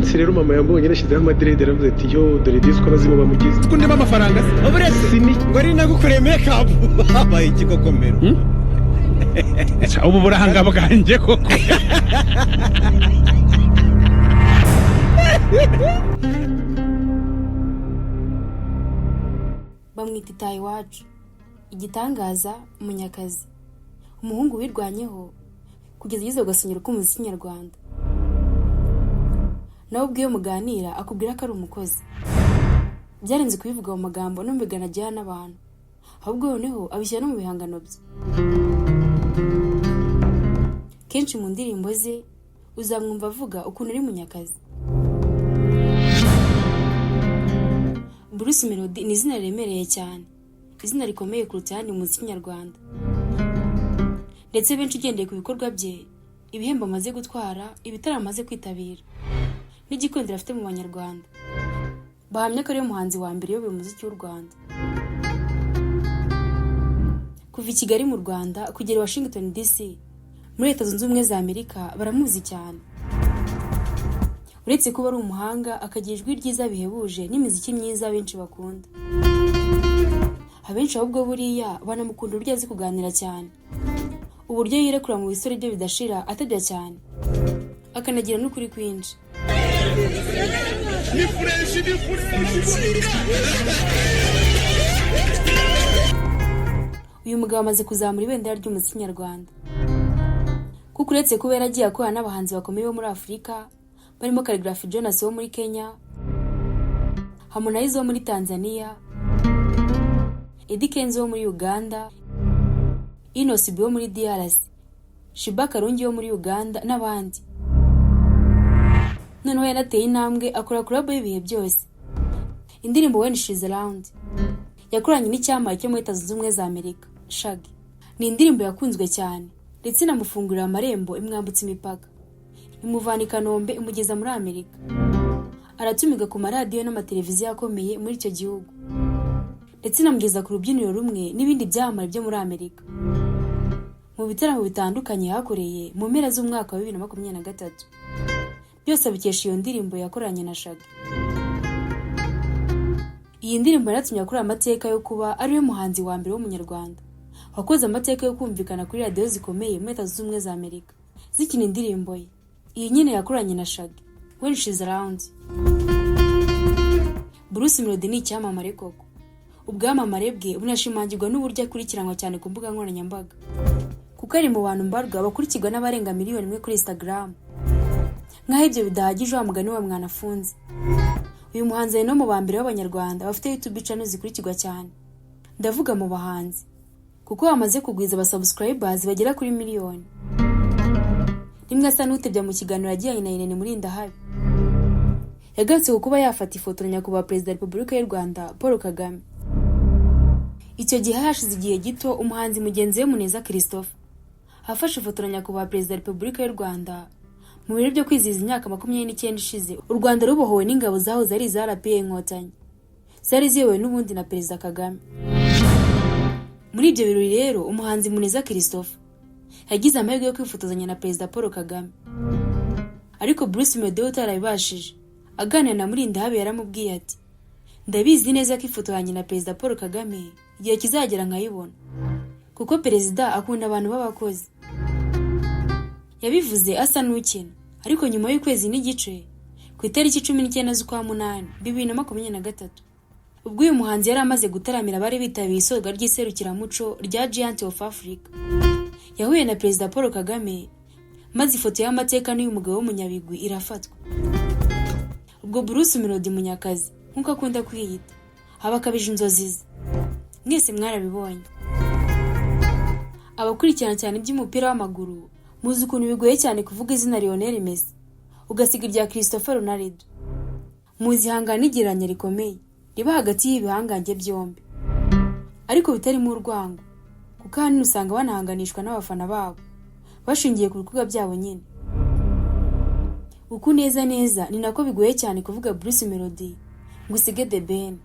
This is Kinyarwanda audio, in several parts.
munsi rero mama yambonye nashyizeho amadirede aravuze ati yo dore disco abazimu bamugize kundema amafaranga se uburetse ngo ari nagukoreye makeup babaye ikikokomero ubu burahanga bwanjye koko bamwita itayi wacu igitangaza umunyakazi umuhungu wirwanyeho kugeza ageze ugasonyera k'umuziki nyarwanda nawe ubwiyo muganira akubwira ko ari umukozi byarenze kubivuga mu magambo no mu bigana ajyana n'abantu ahubwo noneho abishyira no mu bihangano bye kenshi mu ndirimbo ze uzamwumva avuga ukuntu ari munyakazi. Bruce Melody ni izina riremereye cyane, izina rikomeye kuruta ayandi mu muziki nyarwanda, ndetse benshi ugendeye ku bikorwa bye, ibihembo amaze gutwara, ibitaramo amaze kwitabira n'igikundiro afite mu banyarwanda, bahamya ko ariwe muhanzi wa mbere uyoboye umuziki w'u Rwanda. Kuva i Kigali mu Rwanda kugera i Washington DC muri Leta Zunze Ubumwe za Amerika baramuzi cyane. Uretse kuba ari umuhanga, akagira ijwi ryiza bihebuje n'imiziki myiza benshi bakunda. Abenshi ahubwo buriya banamukunda uburyo azi kuganira cyane, uburyo yirekura mu bisore byo bidashira atajya cyane, akanagira n'ukuri kwinshi. Uyu mugabo amaze kuzamura ibendera ry'umuziki nyarwanda, kuko uretse kuba yaragiye akorana n'abahanzi bakomeye bo muri Afurika barimo Khaligraph Jonas wo muri Kenya, Harmonize wo muri Tanzania, Eddy Kenzo wo muri Uganda, Inos B wo muri DRC, Shiba Karungi wo muri Uganda n'abandi. Noneho yanateye intambwe akora collab y'ibihe byose. Indirimbo When She's Around yakoranye n'icyamamare cyo muri Leta Zunze Ubumwe za Amerika, Shaggy. Ni indirimbo yakunzwe cyane ndetse inamufungurira amarembo imwambutsa imipaka, imuvana i Kanombe imugeza muri Amerika. Aratumiga ku maradiyo n'amateleviziyo akomeye muri icyo gihugu, ndetse inamugeza ku rubyiniro rumwe n'ibindi byamamare byo muri Amerika mu bitaramo bitandukanye yakoreye mu mpera z'umwaka wa 2023. Byose abikesha iyo ndirimbo yakoranye na Shaggy. Iyi ndirimbo yaratumye akora amateka yo kuba ariwe muhanzi wa mbere w'umunyarwanda wakoze amateka yo kumvikana kuri radiyo zikomeye muri Leta Zunze Ubumwe za Amerika zikina indirimbo ye. Iyi nyine yakoranye na Shaggy, When She's Around. Bruce Melody ni icyamamare koko. Ubwamamare bwe bunashimangirwa n'uburyo akurikiranwa cyane ku mbuga nkoranyambaga, kuko ari mu bantu mbarwa bakurikirwa n'abarenga miliyoni imwe kuri Instagram. Nkaho ibyo bidahagije wa mugani wa mwanafunzi, uyu muhanzi ari no mu bambere b'abanyarwanda bafite YouTube channel zikurikirwa cyane. Ndavuga mu bahanzi kuko bamaze kugwiza aba subscribers bagera kuri miliyoni. Rimwe asa n'utebya mu kiganiro yagiranye na Irene Murindahabi, yagarutse ku kuba yafata ifoto na nyakubahwa Perezida wa Repubulika y'u Rwanda Paul Kagame. Icyo gihe hashize igihe gito umuhanzi mugenzi we Muneza Christophe afashe ifoto na nyakubahwa Perezida wa Repubulika y'u Rwanda mu birori byo kwizihiza imyaka 29 ishize u Rwanda rubohowe n'ingabo zaho zari za RPA Inkotanyi, zari ziyobowe n'ubundi na Perezida Kagame. Muri ibyo birori rero umuhanzi Muneza Christophe yagize amahirwe yo kwifotozanya na Perezida Paul Kagame, ariko Bruce Melody utarabibashije aganira na Murindahabi yaramubwiye ati, ndabizi neza ko ifoto yanjye na Perezida Paul Kagame igihe kizagera nkayibona, kuko Perezida akunda abantu b'abakozi. Yabivuze asa n'ukina, ariko nyuma y'ukwezi n'igice ku itariki 19 z'ukwa munani 2023, ubwo uyu muhanzi yari amaze gutaramira bari bitabiye isoga ry'iserukiramuco rya Giant of Africa, yahuye na Perezida Paul Kagame, maze ifoto y'amateka n'uyu mugabo w'umunyabigwi irafatwa. Ubwo Bruce Melody munyakazi nkuko akunda kwiyita abakabije inzozi ze, mwese mwarabibonye. Abakurikirana cyane iby'umupira w'amaguru muzi ukuntu bigoye cyane kuvuga izina Lionel Messi ugasiga irya Cristiano Ronaldo. Muzi hangana igiranye rikomeye riba hagati y'ibihangange byombi, ariko bitarimo urwango, kuko hano usanga banahanganishwa n'abafana babo bashingiye ku bikorwa byabo nyine. Uku neza neza ni nako bigoye cyane kuvuga Bruce Melody ngo usige The Ben.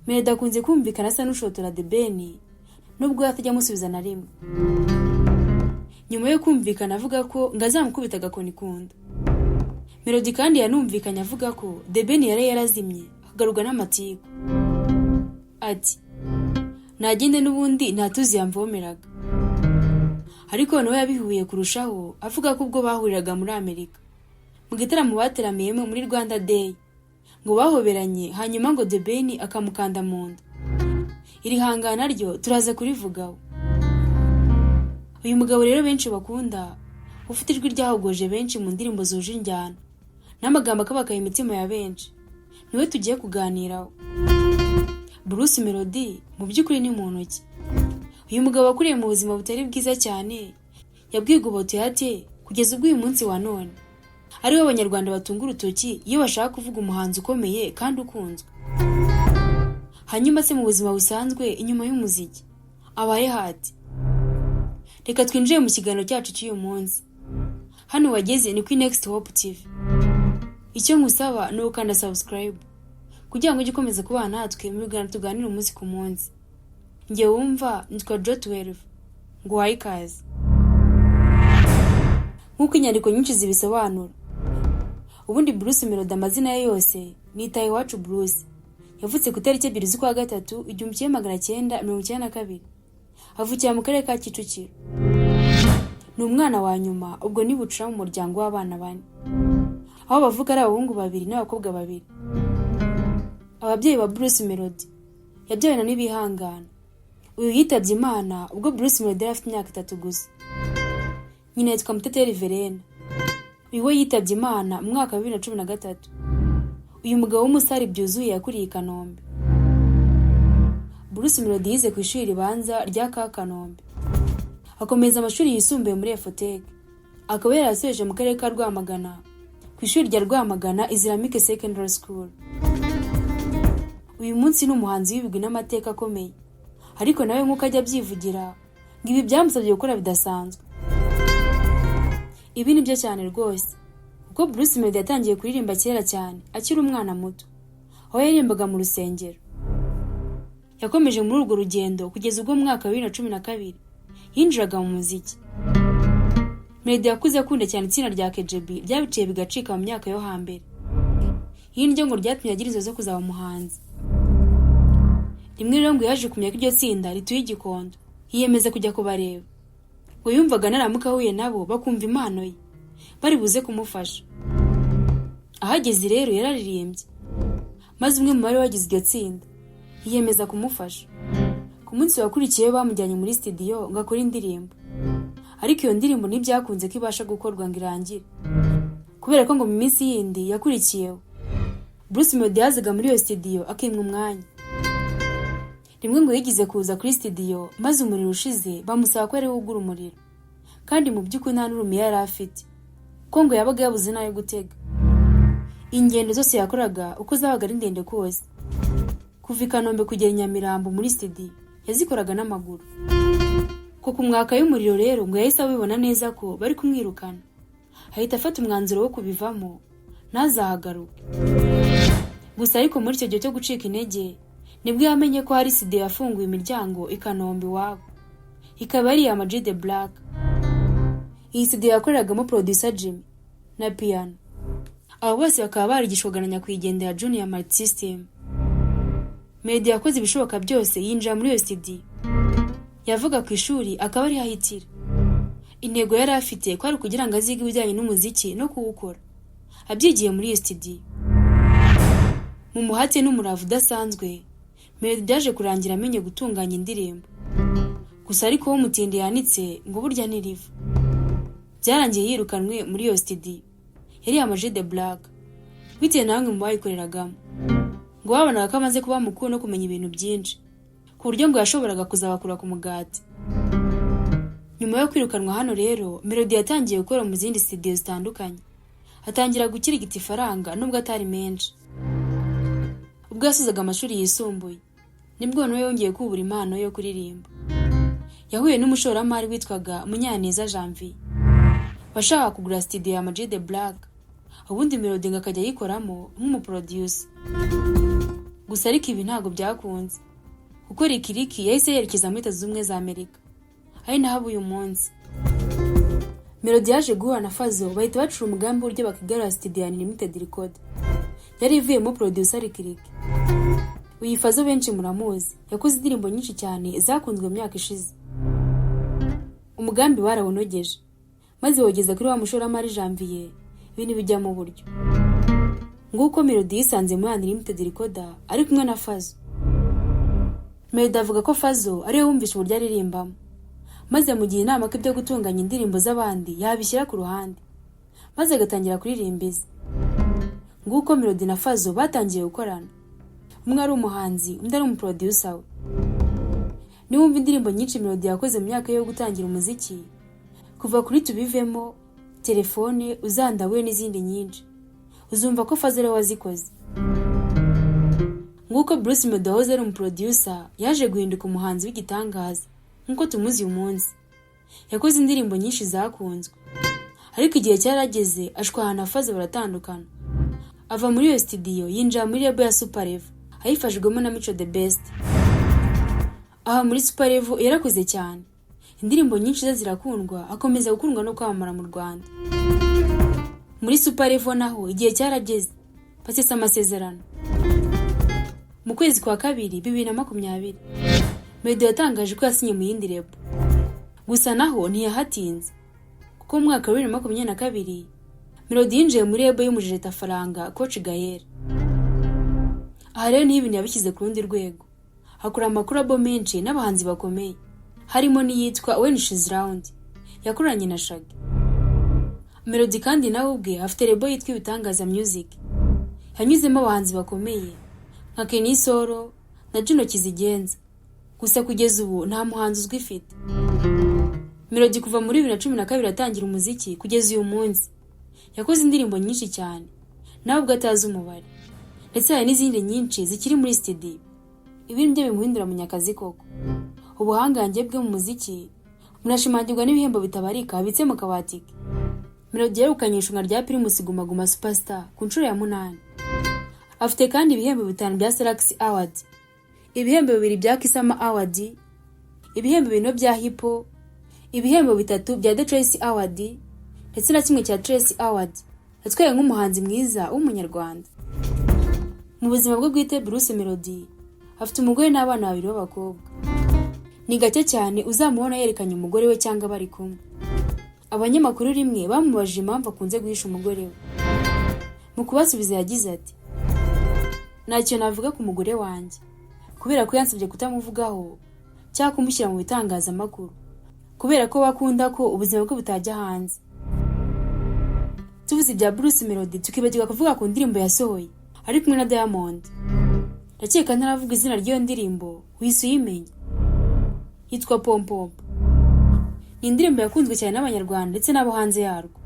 Melody akunze kumvikana asa n'ushotora The Ben nubwo yatajya musubiza na rimwe, nyuma yo kumvikana avuga ko ngazamukubita agakoni kunda. Melody kandi yanumvikanye avuga ko The Ben yari yarazimye akagaruka n'amatiku. Ati nagende n'ubundi ntatuzi yamvomeraga. Ariko nawe yabihuye kurushaho avuga ko ubwo bahuriraga muri Amerika mu gitaramo bateramiyemo muri Rwanda Day ngo bahoberanye hanyuma ngo The Ben akamukanda mu nda. Iri hangana ryo turaza kurivugaho. Uyu mugabo rero benshi bakunda ufite ijwi ryahogoje benshi mu ndirimbo zuje injyana n'amagambo akabaka imitima ya benshi niwe tugiye kuganiraho. Bruce Melody mu by'ukuri ni muntu ki? Uyu mugabo akuriye mu buzima butari bwiza cyane yabwigobotoye ate kugeza ubwo uyu munsi wa none ariwe abanyarwanda batunga urutoki iyo bashaka kuvuga umuhanzi ukomeye kandi ukunzwe. Hanyuma se mu buzima busanzwe inyuma y'umuziki abaye hati? Reka twinjiye mu kiganiro cyacu cy'uyu munsi. Hano wageze ni kuri Next Hope TV. Icyo ngusaba ni ukanda subscribe kugira ngo ujye ukomeza kubana natwe mu biganiro tuganira umunsi ku munsi. Nge wumva nitwa J12 ngo wayi kazi. Nk'uko inyandiko nyinshi zibisobanura, ubundi Bruce Melody amazina ye yose ni Itayiwacu Bruce. Yavutse ku itariki 2 z'ukwa gatatu 1992. Avukira mu karere ka Kicukiro. Ni umwana wa nyuma ubwo ni bucura mu muryango w'abana bane, aho bavuga ari abahungu 2 n'abakobwa 2. Ababyeyi ba Bruce Melody yabyawe na Nibihangana. Uyu yitabye Imana ubwo Bruce Melody afite imyaka 3 gusa. Nyina yitwa Muteteri Verena. Uyu we yitabye Imana mu mwaka wa 2013. Uyu mugabo w'umusari byuzuye yakuriye i Kanombe. Bruce Melody yize ku ishuri ribanza rya Kanombe. Akomeza amashuri yisumbuye muri Efotec. Akaba yarasoje mu karere ka Rwamagana ku ishuri rya Rwamagana Islamic Secondary School. Uyu munsi ni umuhanzi w'ibigwi n'amateka akomeye. Ariko nawe nk'uko ajya byivugira ngo ibi byamusabye gukora bidasanzwe. Ibi ni byo cyane rwose. Ubwo Bruce Melody yatangiye kuririmba kera cyane akiri umwana muto, aho yaririmbaga mu rusengero. Yakomeje muri urwo rugendo kugeza ubwo mu mwaka wa 2012 yinjiraga mu muziki. Melody yakuze akunda cyane itsinda rya KGB ryabiciye bigacika mu myaka yo hambere. Iyi niryo ngo ryatumye agira inzozi zo kuzaba umuhanzi. Rimwe rero ngo yaje kumenya ko iryo tsinda rituye Gikondo, yiyemeza kujya kubareba. Ngo yumvaga naramuka ahuye nabo bakumva impano ye bari buze kumufasha. Ahageze rero yararirimbye, maze umwe mu bari wagize iryo tsinda yiyemeza kumufasha. Ku munsi wakurikiye bamujyanye muri studio ngo akore indirimbo, ariko iyo ndirimbo ntibyakunze ko ibasha gukorwa ngo irangire, kubera ko ngo mu minsi yindi yakurikiyeho Bruce Melody yazaga muri iyo studio akimwa umwanya. Rimwe ngo yigize kuza kuri studio maze umuriro ushize bamusaba ko ari wugura umuriro, kandi mu by'ukuri nta n'urumiye yari afite, ko ngo yabaga yabuze nayo gutega. Ingendo zose yakoraga uko zabaga ari ndende kose, kuva i Kanombe kugera Nyamirambo muri studio yazikoraga n'amaguru. Ko ku mwaka y'umuriro rero ngo yahise abibona neza ko bari kumwirukana, ahita afata umwanzuro wo kubivamo ntazahagaruke. Gusa ariko muri icyo gihe cyo gucika intege nibwo yamenye ko hari studio yafunguye imiryango i Kanombe iwabo, ikaba ari iya Ama G The Black. Iyi studio yakoreragamo producer Jimmy na piano. Abo bose bakaba barigishwaga na nyakwigendera Junior Multisystem. Melody yakoze ibishoboka byose yinjira muri iyo studio. Yavuga ku ishuri akaba ari hahitira. Intego yari afite ko ari kugira ngo azige ibijyanye n'umuziki no kuwukora. Abyigiye muri iyo studio. Mu muhate n'umuravu udasanzwe, Melody yaje kurangira amenye gutunganya indirimbo. Gusa ariko wo mutindi yanitse ngo burya niriva. Byarangiye yirukanwe muri iyo studio. Yari Ama G The Black. Bitewe namwe mu bayikoreragamo. Ngo babonaga ko amaze kuba mukuru no kumenya ibintu byinshi, ku buryo ngo yashoboraga kuzabakura ku mugati. Nyuma yo kwirukanwa hano rero, Melody yatangiye gukora mu zindi studio zitandukanye. Atangira gukirigita ifaranga nubwo atari menshi. Ubwo yasozaga amashuri yisumbuye, nibwo nawe yongeye kubura impano yo kuririmba. Yahuye n'umushoramari witwaga Munyaneza Janvier, washaka kugura studio ya Ama G The Black. Ubundi Melody ngakajya yikoramo nk'umuproducer. Gusa ariko ibi ntago byakunze, kuko Rikiriki yahise yerekeza muri Leta Zunze Ubumwe za Amerika, ari naho uyu munsi. Melody yaje guhura na Fazzo bahita bacura umugambi w'uburyo bakigarura studio ya Unlimited Record. Yari ivuyemo producer Lick Lick. Uyu Fazzo benshi muramuzi, yakoze indirimbo nyinshi cyane zakunzwe mu myaka ishize. Umugambi barawunogeje, maze wogeza kuri wa mushoramari Janvier, ibintu bijya mu buryo. Nguko Melody yisanze muri Unlimited Record ari kumwe na Fazzo. Melody avuga ko Fazzo ariwe wumvishe uburyo aririmbamo, maze mu gihe inama ko ibyo gutunganya indirimbo z'abandi yabishyira ku ruhande, maze agatangira kuririmba ize. Nguko Melody na Fazzo batangiye gukorana. Umwe ari umuhanzi, undi ari umuproducer we. Niwumva indirimbo nyinshi Melody yakoze mu myaka yo gutangira umuziki, kuva kuri Tubivemo, Telefone, Uzandawe n'izindi nyinshi, uzumva ko Fazzo ariwe wazikoze. Nguko Bruce Melody wahoze ari umuproducer yaje guhinduka umuhanzi w'igitangaza nkuko tumuzi uyu munsi. Yakoze indirimbo nyinshi zakunzwe, ariko igihe cyarageze ashwana na Fazzo baratandukana. Ava muri iyo studio yinjira muri label ya Super Level ayifashijwemo na Mico the Best. Aha muri Super Level yarakoze cyane, indirimbo nyinshi ze zirakundwa, akomeza gukundwa no kwamamara mu Rwanda. Muri Super Level naho igihe cyarageze basesa amasezerano. Mu kwezi kwa kabiri 2020 Melody yatangaje ko yasinye mu yindi label. Gusa naho ntiyahatinze, kuko mu mwaka wa 2022 Melody yinjiye muri label y'umujejeta faranga Coach Gael. Aha rero n'ibintu yabishyize ku rundi rwego, akora amakurabo menshi n'abahanzi bakomeye, harimo n'iyitwa When She's Round yakoranye na Shaggy. Melody kandi nawe ubwe afite label yitwa Ibitangaza Music, yanyuzemo abahanzi bakomeye nka Kenny Solo na Juno Kizigenza. Gusa kugeza ubu nta muhanzi uzwi ifite. Melody kuva muri 2012 atangira umuziki kugeza uyu munsi yakoze indirimbo nyinshi cyane, nawe ubwo atazi umubare, ndetse hari n'izindi nyinshi zikiri muri studio. Ibintu byo bimuhindura munyakazi koko. Ubuhangange bwe mu muziki munashimangirwa n'ibihembo bitabarika abitse mu kabati ke. Melody yarukanye ishunga rya Primus Guma Guma Superstar ku nshuro ya 8. Afite kandi ibihembo 5 bya Salax Award, ibihembo 2 bya Kisama Award, ibihembo 4 bya Hippo, ibihembo 3 bya The Trace Award, ndetse na kimwe cya Trace Award. Yatwaye nk'umuhanzi mwiza w'umunyarwanda. Mu buzima bwo bwite Bruce Melody afite umugore n'abana 2 b'abakobwa. Ni gake cyane uzamubona yerekanye umugore we cyangwa bari kumwe. Abanyamakuru rimwe bamubajije impamvu akunze guhisha umugore we. Mu kubasubiza yagize ati: "Ntacyo navuga ku mugore wanjye, kubera ko yansabye kutamuvugaho cyangwa kumushyira mu bitangazamakuru, kubera ko bakunda ko ubuzima bwe butajya hanze." Tuvuze ibya Bruce Melody tukibagirwa kuvuga ku ndirimbo yasohoye ari kumwe na Diamond. Ndakeka ntaravuga izina ry'iyo ndirimbo wise uyimenya. Yitwa Pom Pom. Ni indirimbo yakunzwe cyane n'abanyarwanda ndetse n'abo hanze yarwo.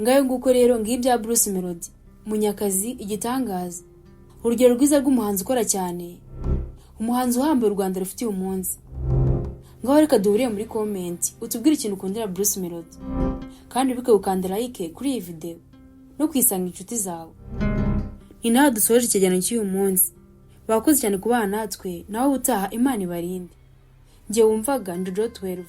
Ngayo nguko rero ngibya Bruce Melody, munyakazi, igitangaza, urugero rwiza rw'umuhanzi ukora cyane, umuhanzi uhambaye u Rwanda rufitiye umunsi. Ngaho reka duhuriye muri comment utubwire ikintu ukundira Bruce Melody, kandi ubuke gukanda like kuri iyi video no kwisanga inshuti zawe. Ni naho dusoje ikiganiro cy'uyu munsi. Bakoze cyane kubana natwe, naho utaha Imana ibarinde. Nge wumvaga Jojo 12.